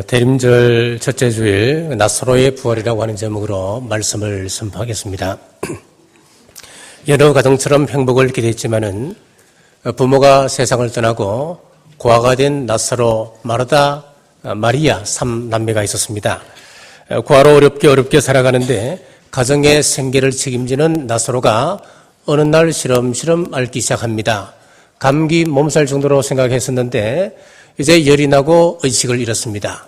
대림절 첫째 주일 나사로의 부활이라고 하는 제목으로 말씀을 선포하겠습니다. 여러 가정처럼 행복을 기대했지만은 부모가 세상을 떠나고 고아가 된 나사로, 마르다, 마리아 3남매가 있었습니다. 고아로 어렵게 살아가는데 가정의 생계를 책임지는 나사로가 어느 날 시름시름 앓기 시작합니다. 감기 몸살 정도로 생각했었는데 이제 열이 나고 의식을 잃었습니다.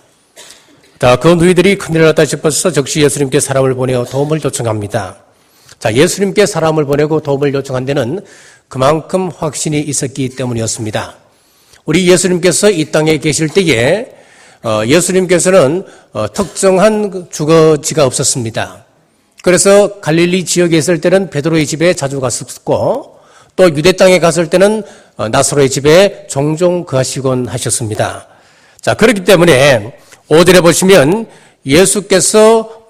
그 누이들이 큰일 났다 싶어서 즉시 예수님께 사람을 보내어 도움을 요청합니다. 예수님께 사람을 보내고 도움을 요청한 데는 그만큼 확신이 있었기 때문이었습니다. 우리 예수님께서 이 땅에 계실 때에 예수님께서는 특정한 주거지가 없었습니다. 그래서 갈릴리 지역에 있을 때는 베드로의 집에 자주 갔었고 또 유대 땅에 갔을 때는 나사로의 집에 종종 거하시곤 하셨습니다. 그렇기 때문에 5절에 보시면 예수께서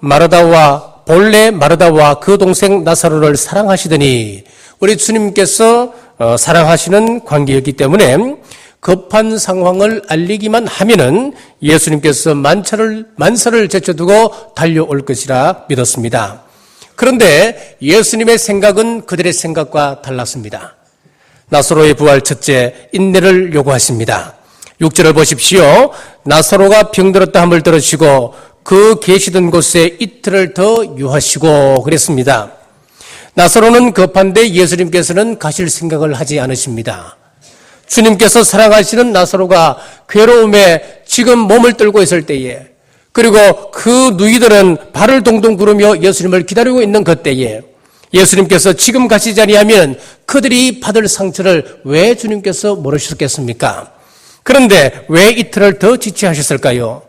본래 마르다와 그 동생 나사로를 사랑하시더니 우리 주님께서 사랑하시는 관계였기 때문에 급한 상황을 알리기만 하면은 예수님께서 만사를 제쳐두고 달려올 것이라 믿었습니다. 그런데 예수님의 생각은 그들의 생각과 달랐습니다. 나사로의 부활 첫째, 인내를 요구하십니다. 6절을 보십시오. 나사로가 병들었다 함을 들으시고 그 계시던 곳에 이틀을 더 유하시고 그랬습니다. 나사로는 급한데 예수님께서는 가실 생각을 하지 않으십니다. 주님께서 사랑하시는 나사로가 괴로움에 지금 몸을 떨고 있을 때에, 그리고 그 누이들은 발을 동동 구르며 예수님을 기다리고 있는 그때에 예수님께서 지금 가시지 아니하면 그들이 받을 상처를 왜 주님께서 모르셨겠습니까? 그런데 왜 이틀을 더 지체하셨을까요?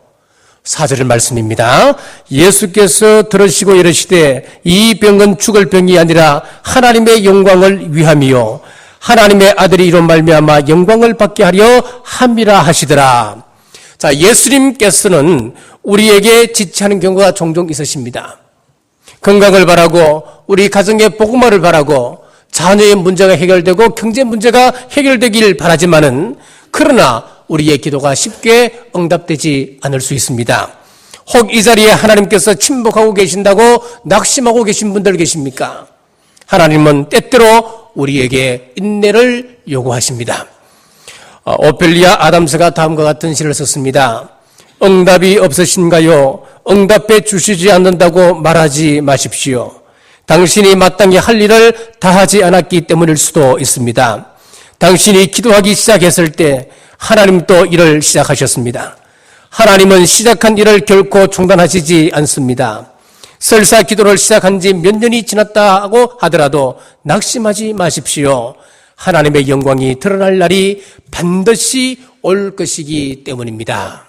4절 말씀입니다. 예수께서 들으시고 이르시되 이 병은 죽을 병이 아니라 하나님의 영광을 위함이요 하나님의 아들이 이로 말미암아 영광을 받게 하려 함이라 하시더라. 예수님께서는 우리에게 지체하는 경우가 종종 있으십니다. 건강을 바라고 우리 가정의 복음화를 바라고 자녀의 문제가 해결되고 경제 문제가 해결되길 바라지만은 그러나 우리의 기도가 쉽게 응답되지 않을 수 있습니다. 혹 이 자리에 하나님께서 침묵하고 계신다고 낙심하고 계신 분들 계십니까? 하나님은 때때로 우리에게 인내를 요구하십니다. 오펠리아 아담스가 다음과 같은 시를 썼습니다. 응답이 없으신가요? 응답해 주시지 않는다고 말하지 마십시오. 당신이 마땅히 할 일을 다하지 않았기 때문일 수도 있습니다. 당신이 기도하기 시작했을 때 하나님도 일을 시작하셨습니다. 하나님은 시작한 일을 결코 중단하시지 않습니다. 설사 기도를 시작한 지 몇 년이 지났다고 하더라도 낙심하지 마십시오. 하나님의 영광이 드러날 날이 반드시 올 것이기 때문입니다.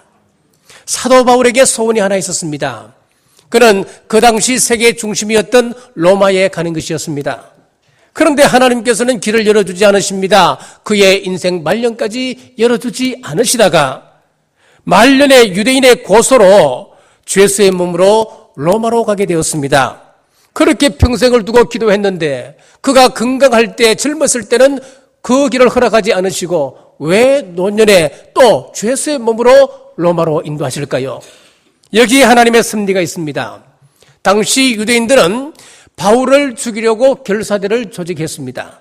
사도 바울에게 소원이 하나 있었습니다. 그는 그 당시 세계 중심이었던 로마에 가는 것이었습니다. 그런데 하나님께서는 길을 열어주지 않으십니다. 그의 인생 말년까지 열어주지 않으시다가 말년에 유대인의 고소로 죄수의 몸으로 로마로 가게 되었습니다. 그렇게 평생을 두고 기도했는데 그가 건강할 때 젊었을 때는 그 길을 허락하지 않으시고 왜 노년에 또 죄수의 몸으로 로마로 인도하실까요? 여기에 하나님의 섭리가 있습니다. 당시 유대인들은 바울을 죽이려고 결사대를 조직했습니다.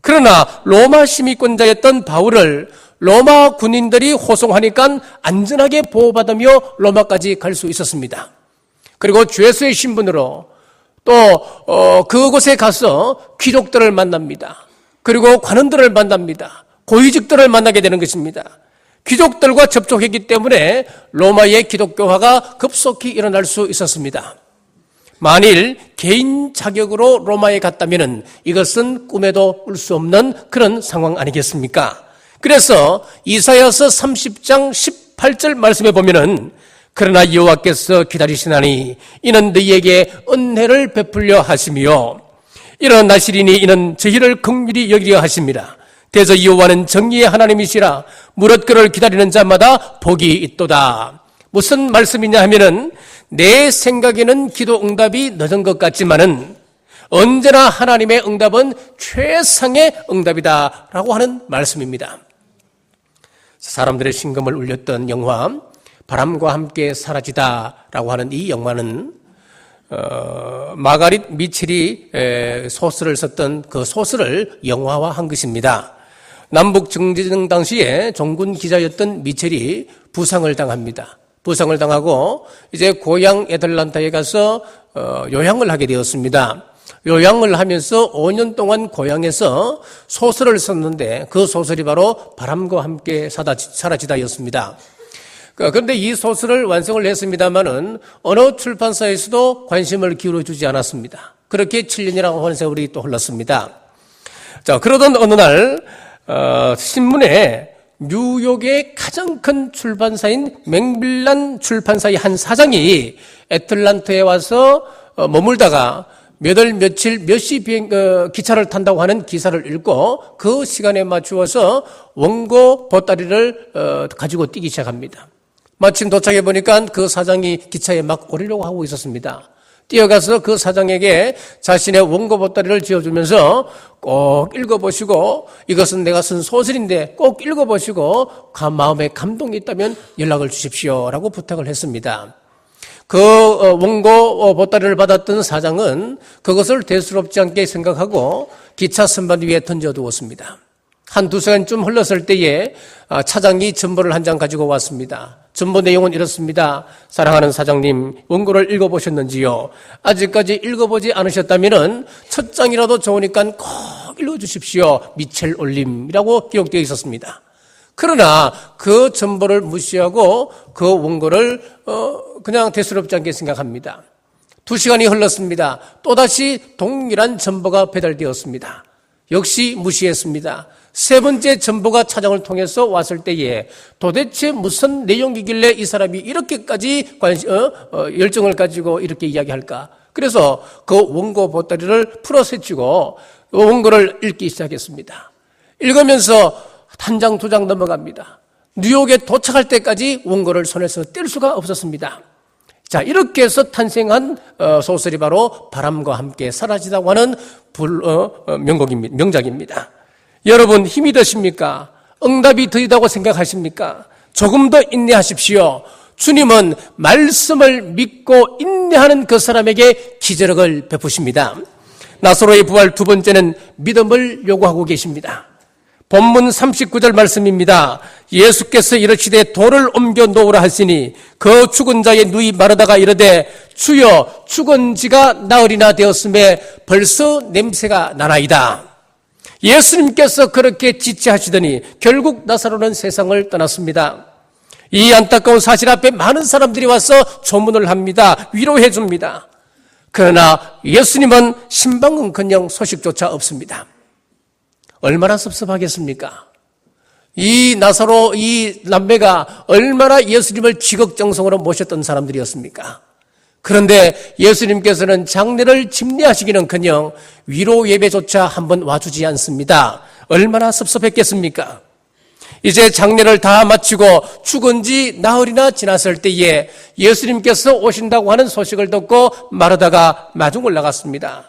그러나 로마 시민권자였던 바울을 로마 군인들이 호송하니까 안전하게 보호받으며 로마까지 갈 수 있었습니다. 그리고 죄수의 신분으로 또 그곳에 가서 귀족들을 만납니다. 그리고 관원들을 만납니다. 고위직들을 만나게 되는 것입니다. 귀족들과 접촉했기 때문에 로마의 기독교화가 급속히 일어날 수 있었습니다. 만일 개인 자격으로 로마에 갔다면 이것은 꿈에도 꿀 수 없는 그런 상황 아니겠습니까? 그래서 이사야서 30장 18절 말씀에 보면은 그러나 여호와께서 기다리시나니 이는 너희에게 은혜를 베풀려 하시며 일어나시리니 이는 저희를 긍휼히 여기려 하십니다. 대저 여호와는 정의의 하나님이시라 무릇 그를 기다리는 자마다 복이 있도다. 무슨 말씀이냐 하면은 내 생각에는 기도 응답이 늦은 것 같지만은 언제나 하나님의 응답은 최상의 응답이다라고 하는 말씀입니다. 사람들의 심금을 울렸던 영화 바람과 함께 사라지다라고 하는 이 영화는 마가릿 미첼이 소설을 썼던 그 소설을 영화화한 것입니다. 남북 정전 당시에 종군 기자였던 미첼이 부상을 당합니다. 부상을 당하고 이제 고향 애틀란타에 가서 요양을 하게 되었습니다. 요양을 하면서 5년 동안 고향에서 소설을 썼는데 그 소설이 바로 바람과 함께 사라지다였습니다. 그런데 이 소설을 완성을 했습니다마는 어느 출판사에서도 관심을 기울여주지 않았습니다. 그렇게 7년이라고 하는 세월이 또 흘렀습니다. 자, 그러던 어느 날 신문에 뉴욕의 가장 큰 출판사인 맥밀란 출판사의 한 사장이 애틀란타에 와서 머물다가 몇 월 며칠 몇 시 기차를 탄다고 하는 기사를 읽고 그 시간에 맞추어서 원고 보따리를 가지고 뛰기 시작합니다. 마침 도착해 보니까 그 사장이 기차에 막 오르려고 하고 있었습니다. 뛰어가서 그 사장에게 자신의 원고 보따리를 쥐어주면서 꼭 읽어보시고 이것은 내가 쓴 소설인데 꼭 읽어보시고 마음에 감동이 있다면 연락을 주십시오라고 부탁을 했습니다. 그 원고 보따리를 받았던 사장은 그것을 대수롭지 않게 생각하고 기차 선반 위에 던져두었습니다. 한두 시간쯤 흘렀을 때에 차장이 전보를 한 장 가지고 왔습니다. 전보 내용은 이렇습니다. 사랑하는 사장님, 원고를 읽어보셨는지요? 아직까지 읽어보지 않으셨다면 첫 장이라도 좋으니까 꼭 읽어주십시오. 미첼 올림이라고 기록되어 있었습니다. 그러나 그 전보를 무시하고 그 원고를 그냥 대수롭지 않게 생각합니다. 2시간이 흘렀습니다. 또다시 동일한 전보가 배달되었습니다. 역시 무시했습니다. 세 번째 전보가 차장을 통해서 왔을 때에 도대체 무슨 내용이길래 이 사람이 이렇게까지 열정을 가지고 이렇게 이야기할까? 그래서 그 원고 보따리를 풀어세치고 원고를 읽기 시작했습니다. 읽으면서 한 장, 2장 넘어갑니다. 뉴욕에 도착할 때까지 원고를 손에서 뗄 수가 없었습니다. 자, 이렇게 해서 탄생한 소설이 바로 바람과 함께 사라지다고 하는 명작입니다. 여러분 힘이 드십니까? 응답이 드리다고 생각하십니까? 조금 더 인내하십시오. 주님은 말씀을 믿고 인내하는 그 사람에게 기저력을 베푸십니다. 나사로의 부활 두 번째는 믿음을 요구하고 계십니다. 본문 39절 말씀입니다. 예수께서 이르시되 돌을 옮겨 놓으라 하시니 그 죽은 자의 누이 마르다가 이르되 주여 죽은 지가 나흘이나 되었음에 벌써 냄새가 나나이다. 예수님께서 그렇게 지체하시더니 결국 나사로는 세상을 떠났습니다. 이 안타까운 사실 앞에 많은 사람들이 와서 조문을 합니다. 위로해 줍니다. 그러나 예수님은 신방은커녕 소식조차 없습니다. 얼마나 섭섭하겠습니까? 이 나사로, 이 남매가 얼마나 예수님을 지극정성으로 모셨던 사람들이었습니까? 그런데 예수님께서는 장례를 집례하시기는커녕 위로 예배조차 한번 와주지 않습니다. 얼마나 섭섭했겠습니까? 이제 장례를 다 마치고 죽은 지 나흘이나 지났을 때에 예수님께서 오신다고 하는 소식을 듣고 마르다가 마중을 나갔습니다.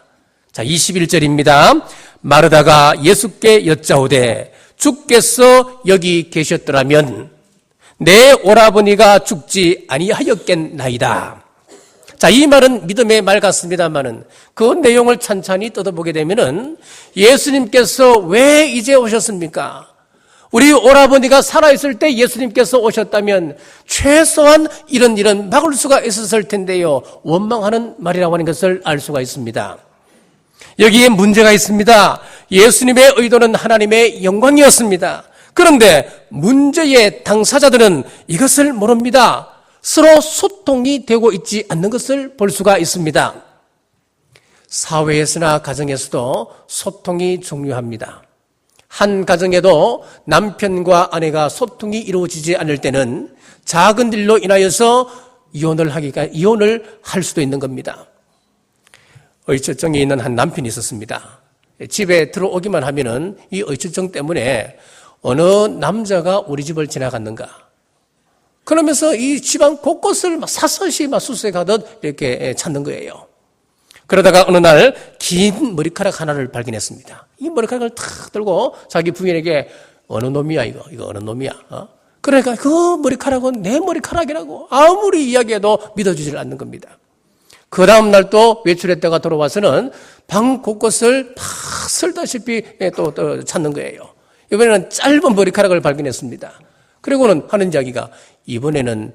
자, 21절입니다. 마르다가 예수께 여짜오되 주께서 여기 계셨더라면 내 오라버니가 죽지 아니하였겠나이다. 자, 이 말은 믿음의 말 같습니다만은 그 내용을 찬찬히 뜯어보게 되면은 예수님께서 왜 이제 오셨습니까? 우리 오라버니가 살아있을 때 예수님께서 오셨다면 최소한 이런 일은 막을 수가 있었을 텐데요. 원망하는 말이라고 하는 것을 알 수가 있습니다. 여기에 문제가 있습니다. 예수님의 의도는 하나님의 영광이었습니다. 그런데 문제의 당사자들은 이것을 모릅니다. 서로 소통이 되고 있지 않는 것을 볼 수가 있습니다. 사회에서나 가정에서도 소통이 중요합니다. 한 가정에도 남편과 아내가 소통이 이루어지지 않을 때는 작은 일로 인하여서 이혼을 할 수도 있는 겁니다. 의처증에 있는 한 남편이 있었습니다. 집에 들어오기만 하면은 이 의처증 때문에 어느 남자가 우리 집을 지나갔는가. 그러면서 이 집안 곳곳을 사서시 수색하듯 이렇게 찾는 거예요. 그러다가 어느 날 긴 머리카락 하나를 발견했습니다. 이 머리카락을 탁 들고 자기 부인에게 어느 놈이야 이거 어느 놈이야? 그러니까 그 머리카락은 내 머리카락이라고 아무리 이야기해도 믿어주질 않는 겁니다. 그 다음날 또 외출했다가 돌아와서는 방 곳곳을 다 쓸다시피 또 찾는 거예요. 이번에는 짧은 머리카락을 발견했습니다. 그리고는 하는 이야기가 이번에는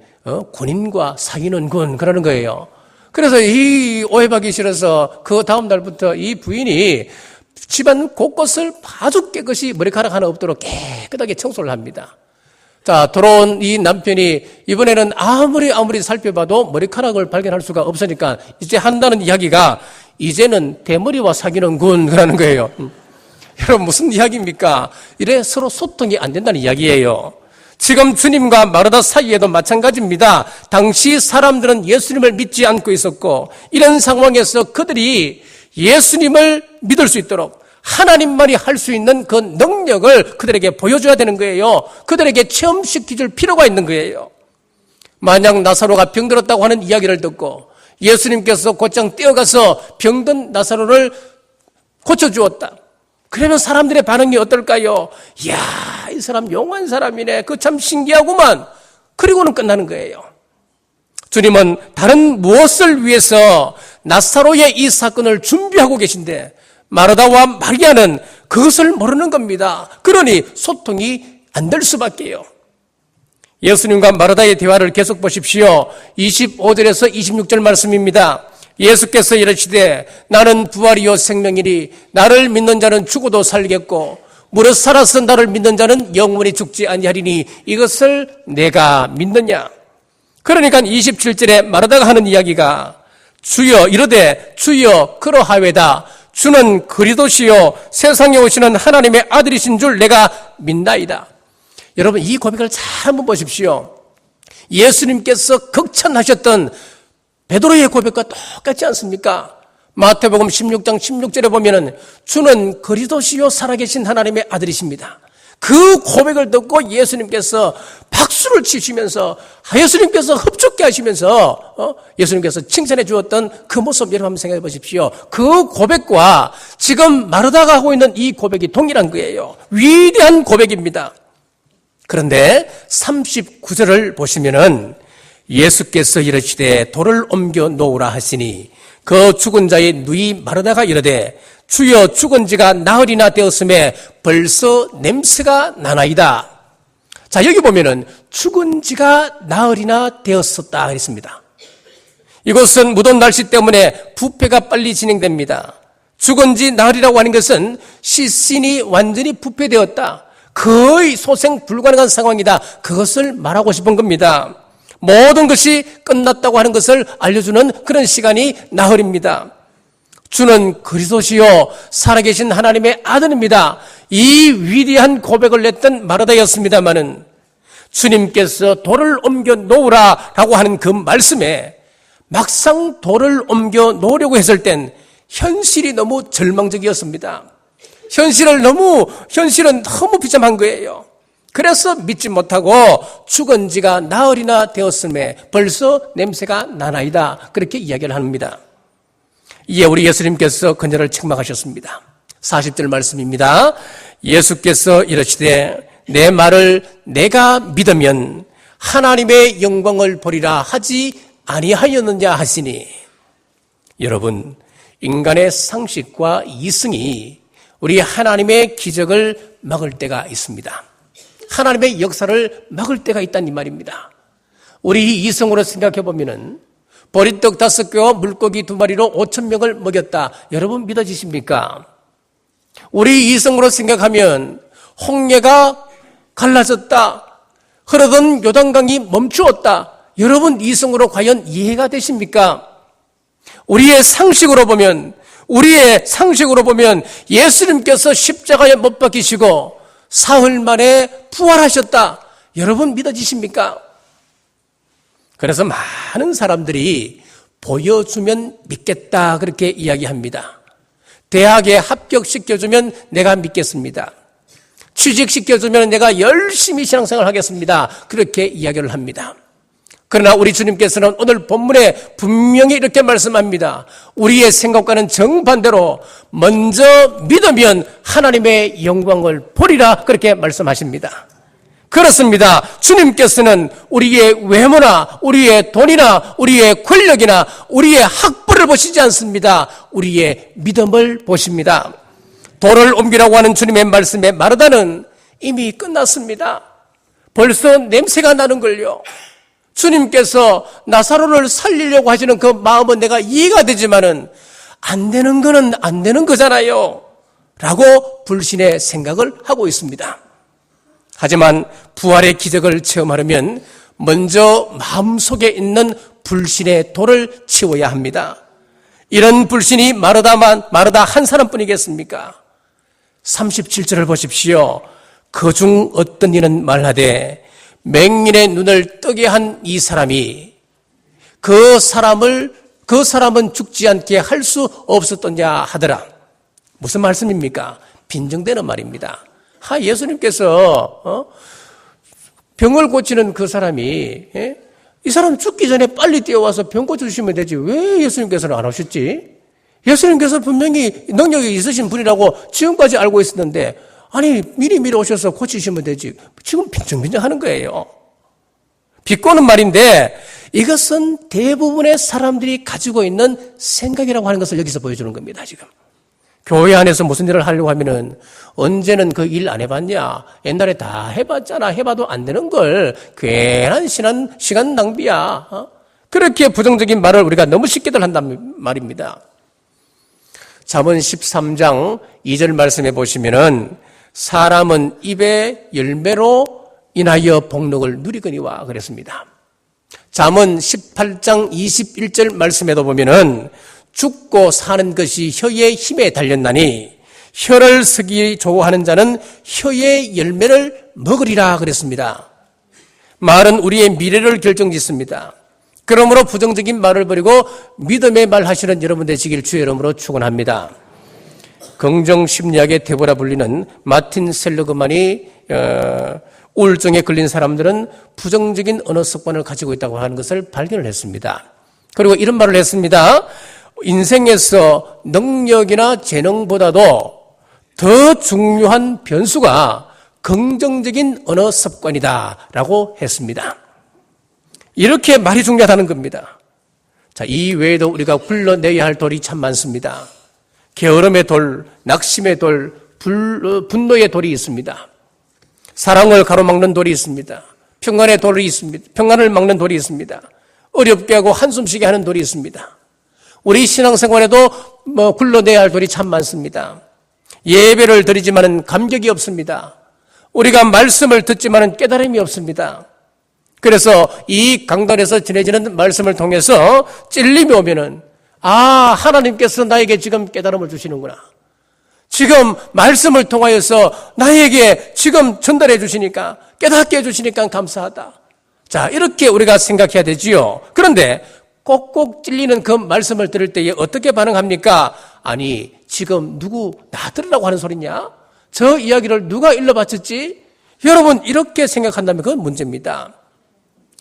군인과 사귀는군 그러는 거예요. 그래서 이 오해받기 싫어서 그 다음날부터 이 부인이 집안 곳곳을 아주 깨끗이 머리카락 하나 없도록 깨끗하게 청소를 합니다. 자, 돌아온 이 남편이 이번에는 아무리 살펴봐도 머리카락을 발견할 수가 없으니까 이제 한다는 이야기가 이제는 대머리와 사귀는군 그러는 거예요. 여러분 무슨 이야기입니까? 이래 서로 소통이 안 된다는 이야기예요. 지금 주님과 마르다 사이에도 마찬가지입니다. 당시 사람들은 예수님을 믿지 않고 있었고 이런 상황에서 그들이 예수님을 믿을 수 있도록 하나님만이 할 수 있는 그 능력을 그들에게 보여줘야 되는 거예요. 그들에게 체험시켜줄 필요가 있는 거예요. 만약 나사로가 병들었다고 하는 이야기를 듣고 예수님께서 곧장 뛰어가서 병든 나사로를 고쳐주었다. 그러면 사람들의 반응이 어떨까요? 이야, 이 사람 용한 사람이네. 그 참 신기하구만. 그리고는 끝나는 거예요. 주님은 다른 무엇을 위해서 나사로의 이 사건을 준비하고 계신데 마르다와 마리아는 그것을 모르는 겁니다. 그러니 소통이 안 될 수밖에요. 예수님과 마르다의 대화를 계속 보십시오. 25절에서 26절 말씀입니다. 예수께서 이르시되 나는 부활이요 생명이니 나를 믿는 자는 죽어도 살겠고 무릇 살아서 나를 믿는 자는 영원히 죽지 아니하리니 이것을 내가 믿느냐. 그러니까 27절에 마르다가 하는 이야기가 주여 이르되 주여 그러하외다. 주는 그리스도시요 세상에 오시는 하나님의 아들이신 줄 내가 믿나이다. 여러분 이 고백을 잘 한번 보십시오. 예수님께서 극찬하셨던 베드로의 고백과 똑같지 않습니까? 마태복음 16장 16절에 보면은 주는 그리스도시요 살아계신 하나님의 아들이십니다. 그 고백을 듣고 예수님께서 박수를 치시면서 예수님께서 흡족해 하시면서 예수님께서 칭찬해 주었던 그 모습 여러분 한번 생각해 보십시오. 그 고백과 지금 마르다가 하고 있는 이 고백이 동일한 거예요. 위대한 고백입니다. 그런데 39절을 보시면은 예수께서 이르시되 돌을 옮겨 놓으라 하시니 그 죽은 자의 누이 마르다가 이르되 주여 죽은 지가 나흘이나 되었음에 벌써 냄새가 나나이다. 자, 여기 보면은 죽은 지가 나흘이나 되었었다 했습니다. 이것은 무더운 날씨 때문에 부패가 빨리 진행됩니다. 죽은 지 나흘이라고 하는 것은 시신이 완전히 부패되었다. 거의 소생 불가능한 상황이다. 그것을 말하고 싶은 겁니다. 모든 것이 끝났다고 하는 것을 알려주는 그런 시간이 나흘입니다. 주는 그리스도시요 살아계신 하나님의 아들입니다. 이 위대한 고백을 냈던 마르다였습니다마는 주님께서 돌을 옮겨 놓으라라고 하는 그 말씀에 막상 돌을 옮겨 놓으려고 했을 땐 현실이 너무 절망적이었습니다. 현실은 너무 비참한 거예요. 그래서 믿지 못하고 죽은 지가 나흘이나 되었음에 벌써 냄새가 나나이다. 그렇게 이야기를 합니다. 이에 우리 예수님께서 그녀를 책망하셨습니다. 40절 말씀입니다. 예수께서 이르시되 내 말을 내가 믿으면 하나님의 영광을 보리라 하지 아니하였느냐 하시니. 여러분, 인간의 상식과 이성이 우리 하나님의 기적을 막을 때가 있습니다. 하나님의 역사를 막을 때가 있다는 이 말입니다. 우리 이성으로 생각해 보면은 보리떡 5개와 물고기 2마리로 5,000명을 먹였다. 여러분 믿어지십니까? 우리 이성으로 생각하면 홍해가 갈라졌다. 흐르던 요단강이 멈추었다. 여러분 이성으로 과연 이해가 되십니까? 우리의 상식으로 보면 예수님께서 십자가에 못 박히시고 사흘 만에 부활하셨다. 여러분 믿어지십니까? 그래서 많은 사람들이 보여주면 믿겠다 그렇게 이야기합니다. 대학에 합격시켜주면 내가 믿겠습니다. 취직시켜주면 내가 열심히 신앙생활 하겠습니다. 그렇게 이야기를 합니다. 그러나 우리 주님께서는 오늘 본문에 분명히 이렇게 말씀합니다. 우리의 생각과는 정반대로 먼저 믿으면 하나님의 영광을 보리라 그렇게 말씀하십니다. 그렇습니다. 주님께서는 우리의 외모나 우리의 돈이나 우리의 권력이나 우리의 학벌을 보시지 않습니다. 우리의 믿음을 보십니다. 돌을 옮기라고 하는 주님의 말씀에 마르다는 이미 끝났습니다. 벌써 냄새가 나는 걸요. 주님께서 나사로를 살리려고 하시는 그 마음은 내가 이해가 되지만은 안 되는 거는 안 되는 거잖아요. 라고 불신의 생각을 하고 있습니다. 하지만 부활의 기적을 체험하려면 먼저 마음속에 있는 불신의 돌을 치워야 합니다. 이런 불신이 마르다 한 사람뿐이겠습니까? 37절을 보십시오. 그중 어떤 이는 말하되 맹인의 눈을 뜨게 한 이 사람이 그 사람은 죽지 않게 할 수 없었더냐 하더라. 무슨 말씀입니까? 빈정되는 말입니다. 예수님께서 병을 고치는 그 사람이 이 사람 죽기 전에 빨리 뛰어와서 병 고쳐주시면 되지 왜 예수님께서는 안 오셨지? 예수님께서 분명히 능력이 있으신 분이라고 지금까지 알고 있었는데 아니 미리 오셔서 고치시면 되지. 지금 빈정빈정하는 거예요. 비꼬는 말인데 이것은 대부분의 사람들이 가지고 있는 생각이라고 하는 것을 여기서 보여주는 겁니다. 지금 교회 안에서 무슨 일을 하려고 하면은 언제는 그 일 안 해봤냐? 옛날에 다 해봤잖아. 해봐도 안 되는 걸 괜한 시간 낭비야. 그렇게 부정적인 말을 우리가 너무 쉽게들 한단 말입니다. 잠언 13장 2절 말씀해 보시면은 사람은 입의 열매로 인하여 복록을 누리거니와 그랬습니다. 잠언 18장 21절 말씀에도 보면은 죽고 사는 것이 혀의 힘에 달렸나니 혀를 쓰기 좋아하는 자는 혀의 열매를 먹으리라 그랬습니다. 말은 우리의 미래를 결정짓습니다. 그러므로 부정적인 말을 버리고 믿음의 말 하시는 여러분 되시길 주의 이름으로 축원합니다. 긍정심리학의 대보라 불리는 마틴 셀러그만이 우울증에 걸린 사람들은 부정적인 언어 습관을 가지고 있다고 하는 것을 발견을 했습니다. 그리고 이런 말을 했습니다. 인생에서 능력이나 재능보다도 더 중요한 변수가 긍정적인 언어 습관이다라고 했습니다. 이렇게 말이 중요하다는 겁니다. 자, 이 외에도 우리가 굴러내야 할 돌이 참 많습니다. 게으름의 돌, 낙심의 돌, 분노의 돌이 있습니다. 사랑을 가로막는 돌이 있습니다. 평안의 돌이 있습니다. 평안을 막는 돌이 있습니다. 어렵게 하고 한숨 쉬게 하는 돌이 있습니다. 우리 신앙생활에도 굴러내야 할 돌이 참 많습니다. 예배를 드리지만은 감격이 없습니다. 우리가 말씀을 듣지만은 깨달음이 없습니다. 그래서 이 강단에서 전해지는 말씀을 통해서 찔림이 오면은 하나님께서 나에게 지금 깨달음을 주시는구나. 지금 말씀을 통하여서 나에게 지금 전달해 주시니까 깨닫게 해 주시니까 감사하다. 자, 이렇게 우리가 생각해야 되지요. 그런데 꼭꼭 찔리는 그 말씀을 들을 때에 어떻게 반응합니까? 아니, 지금 누구 나 들으라고 하는 소리냐? 저 이야기를 누가 일러 바쳤지? 여러분 이렇게 생각한다면 그건 문제입니다.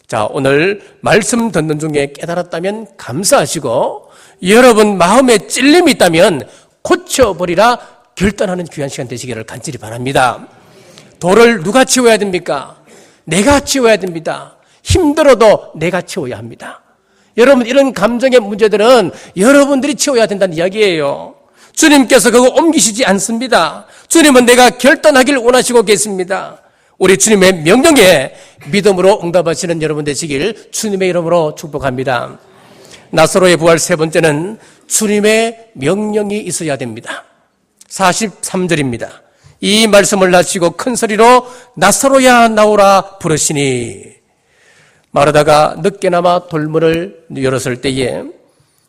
자, 오늘 말씀 듣는 중에 깨달았다면 감사하시고 여러분 마음에 찔림이 있다면 고쳐버리라 결단하는 귀한 시간 되시기를 간절히 바랍니다. 돌을 누가 치워야 됩니까? 내가 치워야 됩니다. 힘들어도 내가 치워야 합니다. 여러분 이런 감정의 문제들은 여러분들이 치워야 된다는 이야기예요. 주님께서 그거 옮기시지 않습니다. 주님은 내가 결단하길 원하시고 계십니다. 우리 주님의 명령에 믿음으로 응답하시는 여러분 되시길 주님의 이름으로 축복합니다. 나사로의 부활 세 번째는 주님의 명령이 있어야 됩니다. 43절입니다. 이 말씀을 하시고 큰 소리로 나사로야 나오라 부르시니 마르다가 늦게나마 돌문을 열었을 때에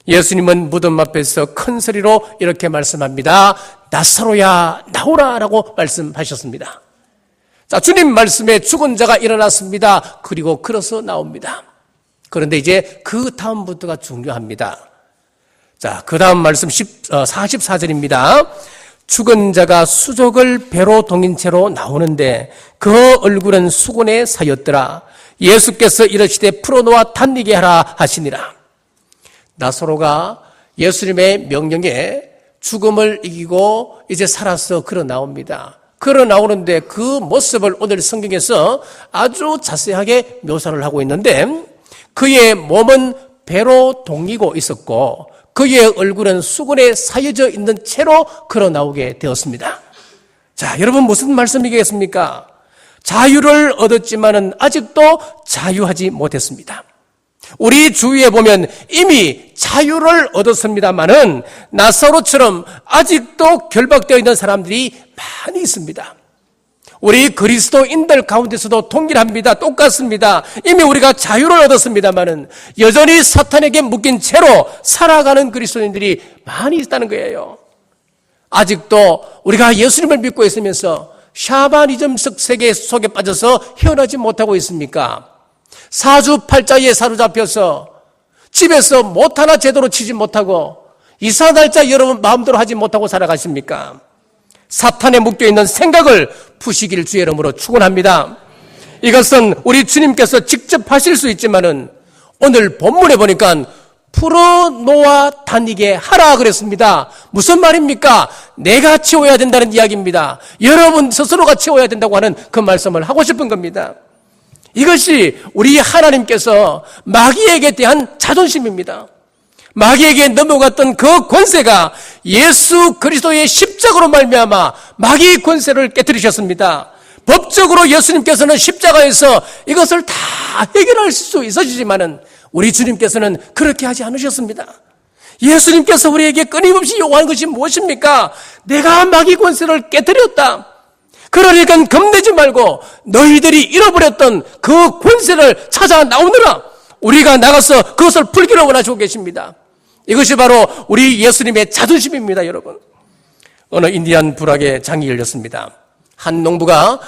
예수님은 무덤 앞에서 큰 소리로 이렇게 말씀합니다. 나사로야 나오라 라고 말씀하셨습니다. 자, 주님 말씀에 죽은 자가 일어났습니다. 그리고 걸어서 나옵니다. 그런데 이제 그 다음부터가 중요합니다. 자, 그 다음 말씀 44절입니다. 죽은 자가 수족을 배로 동인 채로 나오는데 그 얼굴은 수건에 사였더라. 예수께서 이르시되 풀어놓아 단니게 하라 하시니라. 나사로가 예수님의 명령에 죽음을 이기고 이제 살아서 걸어 나옵니다. 걸어 나오는데 그 모습을 오늘 성경에서 아주 자세하게 묘사를 하고 있는데 그의 몸은 배로 동이고 있었고 그의 얼굴은 수건에 사여져 있는 채로 걸어 나오게 되었습니다. 자, 여러분 무슨 말씀이겠습니까? 자유를 얻었지만은 아직도 자유하지 못했습니다. 우리 주위에 보면 이미 자유를 얻었습니다만은 나사로처럼 아직도 결박되어 있는 사람들이 많이 있습니다. 우리 그리스도인들 가운데서도 동일합니다. 똑같습니다. 이미 우리가 자유를 얻었습니다만은 여전히 사탄에게 묶인 채로 살아가는 그리스도인들이 많이 있다는 거예요. 아직도 우리가 예수님을 믿고 있으면서 샤머니즘적 세계 속에 빠져서 헤어나지 못하고 있습니까? 사주팔자에 사로잡혀서 집에서 못 하나 제대로 치지 못하고 이사날짜 여러분 마음대로 하지 못하고 살아가십니까? 사탄에 묶여있는 생각을 푸시길 주의 이름으로 축원합니다. 이것은 우리 주님께서 직접 하실 수 있지만은 오늘 본문에 보니까 풀어놓아 다니게 하라 그랬습니다. 무슨 말입니까? 내가 치워야 된다는 이야기입니다. 여러분 스스로가 치워야 된다고 하는 그 말씀을 하고 싶은 겁니다. 이것이 우리 하나님께서 마귀에게 대한 자존심입니다. 마귀에게 넘어갔던 그 권세가 예수 그리스도의 십자가로 말미암아 마귀의 권세를 깨뜨리셨습니다. 법적으로 예수님께서는 십자가에서 이것을 다 해결할 수 있으시지만은 우리 주님께서는 그렇게 하지 않으셨습니다. 예수님께서 우리에게 끊임없이 요구하는 것이 무엇입니까? 내가 마귀 권세를 깨뜨렸다. 그러니까 겁내지 말고 너희들이 잃어버렸던 그 권세를 찾아 나오느라 우리가 나가서 그것을 풀기를 원하시고 계십니다. 이것이 바로 우리 예수님의 자존심입니다, 여러분. 어느 인디안 불악의 장이 열렸습니다. 한 농부가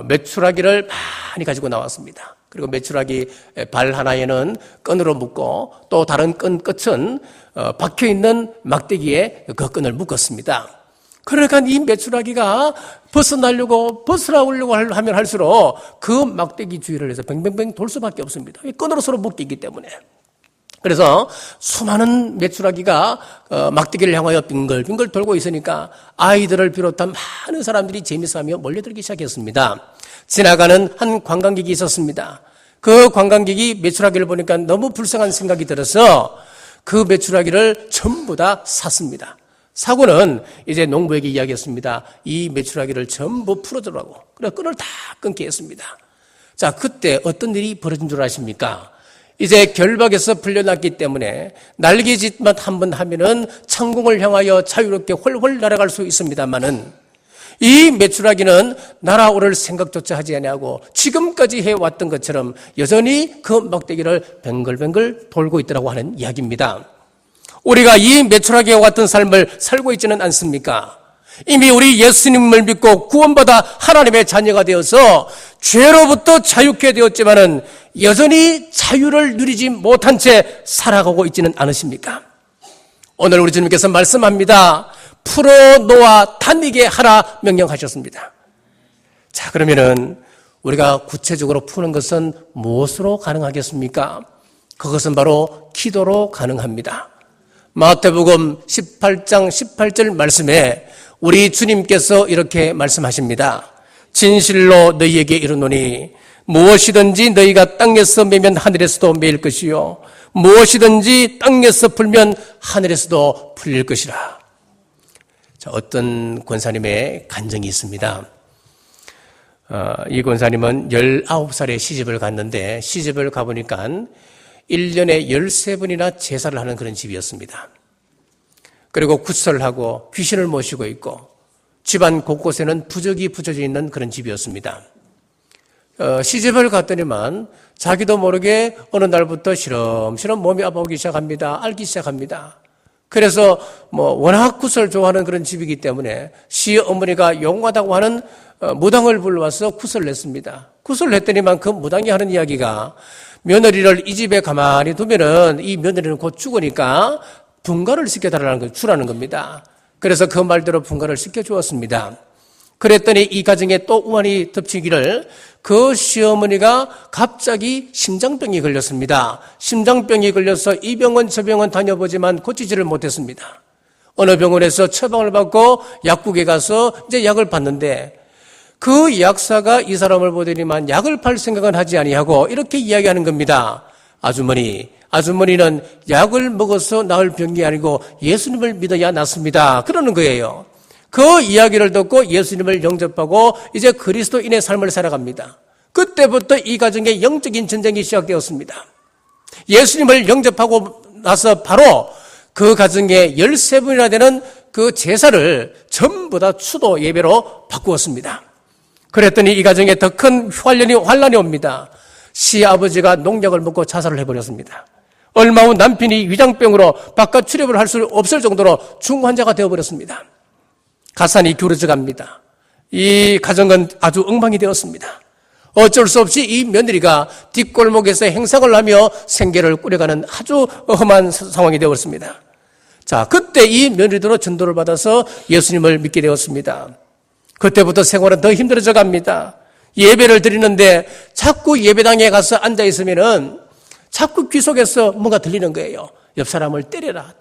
메추라기를 많이 가지고 나왔습니다. 그리고 메추라기 발 하나에는 끈으로 묶고 또 다른 끈 끝은 박혀있는 막대기에 그 끈을 묶었습니다. 그러니까 이 메추라기가 벗어나려고 하면 할수록 그 막대기 주위를 해서 뱅뱅뱅 돌 수밖에 없습니다. 끈으로 서로 묶이기 때문에. 그래서 수많은 메추라기가 막대기를 향하여 빙글빙글 돌고 있으니까 아이들을 비롯한 많은 사람들이 재미있어하며 몰려들기 시작했습니다. 지나가는 한 관광객이 있었습니다. 그 관광객이 메추라기를 보니까 너무 불쌍한 생각이 들어서 그 메추라기를 전부 다 샀습니다. 사고는 이제 농부에게 이야기했습니다. 이 메추라기를 전부 풀어주라고. 그래서 끈을 다 끊게 했습니다. 자, 그때 어떤 일이 벌어진 줄 아십니까? 이제 결박에서 풀려났기 때문에 날개짓만 한번 하면은 창공을 향하여 자유롭게 훨훨 날아갈 수 있습니다만은 이 메추라기는 날아오를 생각조차 하지 아니하고 지금까지 해왔던 것처럼 여전히 그 막대기를 뱅글뱅글 돌고 있더라고 하는 이야기입니다. 우리가 이 메추라기와 같은 삶을 살고 있지는 않습니까? 이미 우리 예수님을 믿고 구원받아 하나님의 자녀가 되어서 죄로부터 자유케 되었지만은 여전히 자유를 누리지 못한 채 살아가고 있지는 않으십니까? 오늘 우리 주님께서 말씀합니다. 풀어놓아 다니게 하라 명령하셨습니다. 자, 그러면은 우리가 구체적으로 푸는 것은 무엇으로 가능하겠습니까? 그것은 바로 기도로 가능합니다. 마태복음 18장 18절 말씀에 우리 주님께서 이렇게 말씀하십니다. 진실로 너희에게 이르노니 무엇이든지 너희가 땅에서 매면 하늘에서도 매일 것이요 무엇이든지 땅에서 풀면 하늘에서도 풀릴 것이라. 자, 어떤 권사님의 간증이 있습니다. 이 권사님은 19살에 시집을 갔는데 시집을 가보니까 1년에 13번이나 제사를 하는 그런 집이었습니다. 그리고 구설을 하고 귀신을 모시고 있고 집안 곳곳에는 부적이 붙여져 있는 그런 집이었습니다. 시집을 갔더니만 자기도 모르게 어느 날부터 시름시름 몸이 아파오기 시작합니다. 앓기 시작합니다. 그래서 워낙 구설 좋아하는 그런 집이기 때문에 시어머니가 용하다고 하는 무당을 불러와서 구설을 했습니다. 구설을 했더니만 그 무당이 하는 이야기가 며느리를 이 집에 가만히 두면은 이 며느리는 곧 죽으니까 분가를 주라는 겁니다. 그래서 그 말대로 분가를 시켜주었습니다. 그랬더니 이 가정에 또 우환이 덮치기를 그 시어머니가 갑자기 심장병이 걸렸습니다. 심장병이 걸려서 이 병원 저 병원 다녀보지만 고치지를 못했습니다. 어느 병원에서 처방을 받고 약국에 가서 이제 약을 받는데 그 약사가 이 사람을 보더니만 약을 팔 생각은 하지 아니하고 이렇게 이야기하는 겁니다. 아주머니는 약을 먹어서 나을 병이 아니고 예수님을 믿어야 낫습니다. 그러는 거예요. 그 이야기를 듣고 예수님을 영접하고 이제 그리스도인의 삶을 살아갑니다. 그때부터 이 가정에 영적인 전쟁이 시작되었습니다. 예수님을 영접하고 나서 바로 그 가정에 13분이나 되는 그 제사를 전부 다 추도 예배로 바꾸었습니다. 그랬더니 이 가정에 더 큰 환란이 옵니다. 시아버지가 농약을 먹고 자살을 해버렸습니다. 얼마 후 남편이 위장병으로 바깥 출입을 할 수 없을 정도로 중환자가 되어버렸습니다. 가산이 기울어져 갑니다. 이 가정은 아주 엉망이 되었습니다. 어쩔 수 없이 이 며느리가 뒷골목에서 행상을 하며 생계를 꾸려가는 아주 험한 상황이 되었습니다. 자, 그때 이 며느리도 전도를 받아서 예수님을 믿게 되었습니다. 그때부터 생활은 더 힘들어져 갑니다. 예배를 드리는데 자꾸 예배당에 가서 앉아있으면은 자꾸 귀 속에서 뭔가 들리는 거예요. 옆 사람을 때려라.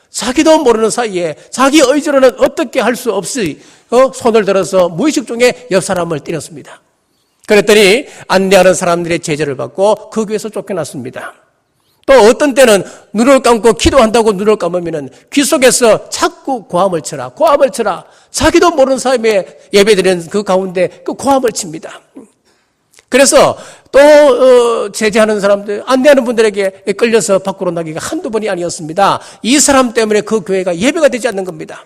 자기도 모르는 사이에 자기 의지로는 어떻게 할 수 없이 손을 들어서 무의식 중에 옆 사람을 때렸습니다. 그랬더니 안내하는 사람들의 제재를 받고 그 교회에서 쫓겨났습니다. 또 어떤 때는 눈을 감고 기도한다고 눈을 감으면은 귀 속에서 자꾸 고함을 쳐라. 자기도 모르는 사람의 예배드리는 그 가운데 그 고함을 칩니다. 그래서 또 제재하는 사람들, 안내하는 분들에게 끌려서 밖으로 나기가 한두 번이 아니었습니다. 이 사람 때문에 그 교회가 예배가 되지 않는 겁니다.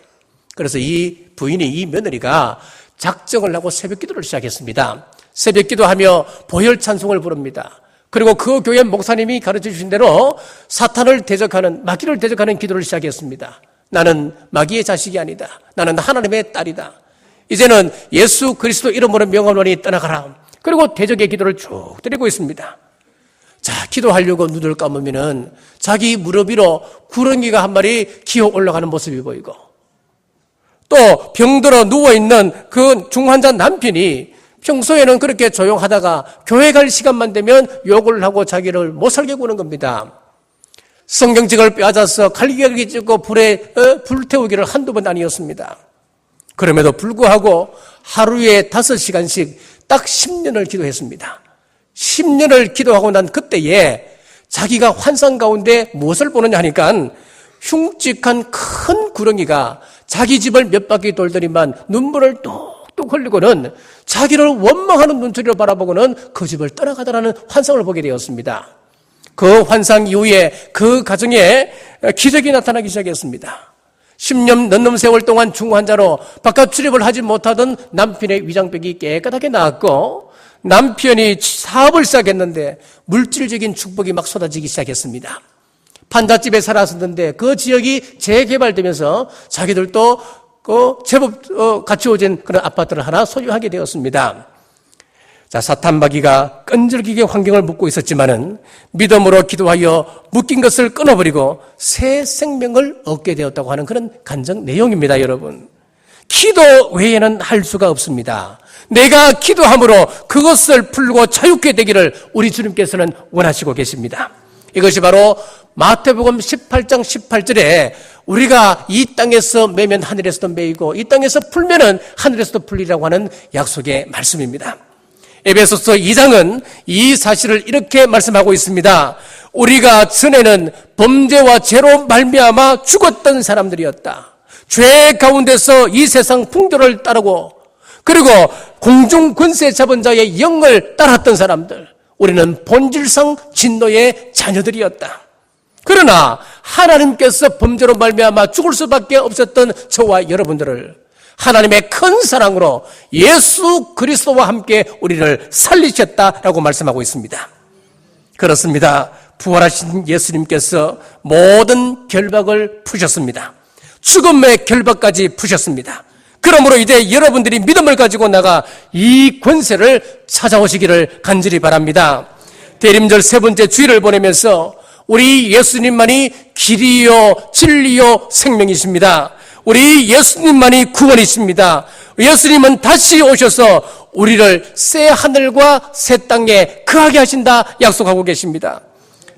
그래서 이 부인이, 이 며느리가 작정을 하고 새벽 기도를 시작했습니다. 새벽 기도하며 보혈 찬송을 부릅니다. 그리고 그 교회 목사님이 가르쳐 주신 대로 사탄을 대적하는, 마귀를 대적하는 기도를 시작했습니다. 나는 마귀의 자식이 아니다. 나는 하나님의 딸이다. 이제는 예수 그리스도 이름으로 명하노니 떠나가라. 그리고 대적의 기도를 쭉 드리고 있습니다. 자, 기도하려고 눈을 감으면은 자기 무릎 위로 구렁이가 한 마리 기어 올라가는 모습이 보이고, 또 병들어 누워있는 그 중환자 남편이 평소에는 그렇게 조용하다가 교회 갈 시간만 되면 욕을 하고 자기를 못 살게 구는 겁니다. 성경책을 빼앗아서 갈기갈기 찍고 불에 불태우기를 한두 번 아니었습니다. 그럼에도 불구하고 하루에 5시간씩 딱 10년을 기도했습니다. 10년을 기도하고 난 그때에 자기가 환상 가운데 무엇을 보느냐 하니까 흉측한 큰 구렁이가 자기 집을 몇 바퀴 돌더니만 눈물을 뚝뚝 흘리고는 자기를 원망하는 눈초리로 바라보고는 그 집을 떠나가더라는 환상을 보게 되었습니다. 그 환상 이후에 그 가정에 기적이 나타나기 시작했습니다. 10년 넘는 세월 동안 중환자로 바깥 출입을 하지 못하던 남편의 위장벽이 깨끗하게 나았고, 남편이 사업을 시작했는데 물질적인 축복이 막 쏟아지기 시작했습니다. 판잣집에 살았었는데 그 지역이 재개발되면서 자기들도 제법 갖추어진 그런 아파트를 하나 소유하게 되었습니다. 자, 사탄 마귀가 끈질기게 환경을 묶고 있었지만은 믿음으로 기도하여 묶인 것을 끊어버리고 새 생명을 얻게 되었다고 하는 그런 간증 내용입니다, 여러분. 기도 외에는 할 수가 없습니다. 내가 기도함으로 그것을 풀고 자유케 되기를 우리 주님께서는 원하시고 계십니다. 이것이 바로 마태복음 18장 18절에 우리가 이 땅에서 매면 하늘에서도 매이고 이 땅에서 풀면은 하늘에서도 풀리라고 하는 약속의 말씀입니다. 에베소서 2장은 이 사실을 이렇게 말씀하고 있습니다. 우리가 전에는 범죄와 죄로 말미암아 죽었던 사람들이었다. 죄 가운데서 이 세상 풍조를 따르고 그리고 공중 권세 잡은 자의 영을 따랐던 사람들, 우리는 본질상 진노의 자녀들이었다. 그러나 하나님께서 범죄로 말미암아 죽을 수밖에 없었던 저와 여러분들을 하나님의 큰 사랑으로 예수 그리스도와 함께 우리를 살리셨다라고 말씀하고 있습니다. 그렇습니다. 부활하신 예수님께서 모든 결박을 푸셨습니다. 죽음의 결박까지 푸셨습니다. 그러므로 이제 여러분들이 믿음을 가지고 나가 이 권세를 찾아오시기를 간절히 바랍니다. 대림절 세 번째 주일을 보내면서 우리 예수님만이 길이요 진리요 생명이십니다. 우리 예수님만이 구원이십니다. 예수님은 다시 오셔서 우리를 새 하늘과 새 땅에 거하게 하신다 약속하고 계십니다.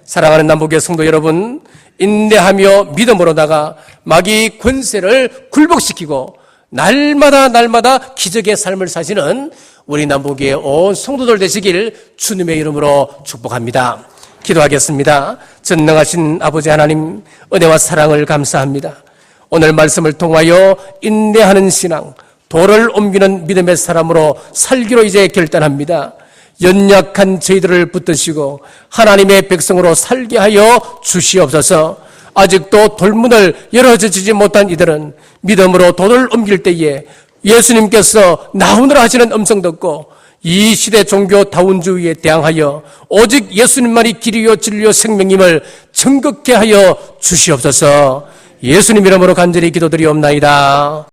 사랑하는 남북의 성도 여러분, 인내하며 믿음으로다가 마귀 권세를 굴복시키고 날마다 기적의 삶을 사시는 우리 남북의 온 성도들 되시길 주님의 이름으로 축복합니다. 기도하겠습니다. 전능하신 아버지 하나님, 은혜와 사랑을 감사합니다. 오늘 말씀을 통하여 인내하는 신앙, 돌을 옮기는 믿음의 사람으로 살기로 이제 결단합니다. 연약한 저희들을 붙드시고 하나님의 백성으로 살게 하여 주시옵소서. 아직도 돌문을 열어주지 못한 이들은 믿음으로 돌을 옮길 때에 예수님께서 나오느라 하시는 음성 듣고 이 시대 종교 다운주의에 대항하여 오직 예수님만이 길이요 진리요 생명임을 증거케 하여 주시옵소서. 예수님 이름으로 간절히 기도드리옵나이다.